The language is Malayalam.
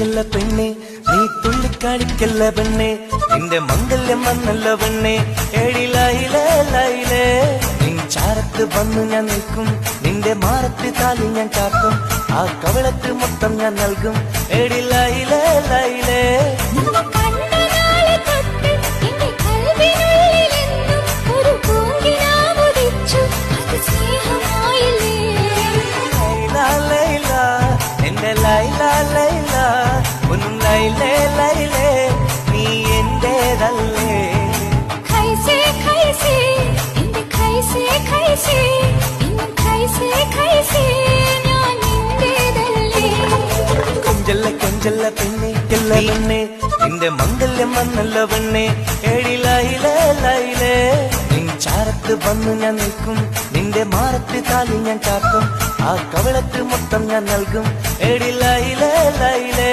കൊഞ്ചല്ല പെണ്ണെ നീ തുള്ളിക്കാണിക്കല്ല പെണ്ണെ നിന്റെ മംഗല്യം വന്നല്ല പെണ്ണെ ഏടിലായിലേ ലൈലേ നിൻ ചാരത്ത് വന്നു ഞാൻ നിൽക്കും നിന്റെ മാറത്ത് താലി ഞാൻ കാക്കും ആ കവളത്ത് മൊത്തം ഞാൻ നൽകും ഏടിലായിലേ ലൈലേ ലൈല ലൈല ഒന്നും ലൈലേ ലൈലേ നീ എന്റേതല്ലേ ഖൈസേ ഖൈസേ എന്റെ ഖൈസേ ഖൈസേ ഇന്ന് ഖൈസേ ഖൈസേ ഞാൻ നിന്റേതല്ലേ കൊഞ്ചല്ല കൊഞ്ചല്ല പെണ്ണെ കൊല്ല പെണ്ണെ നിന്റെ മംഗല്യം വന്നല്ല പെണ്ണെ ഏടിലായിലേ ലൈലേ നിൻ ചാരത്ത് വന്നു ഞാൻ നിൽക്കും നിന്റെ മാറത്ത് താലി ഞാൻ കാക്കും ആ കവളത്ത് മൊത്തം ഞാൻ നൽകും ഏടിലായിലേ ലൈലേ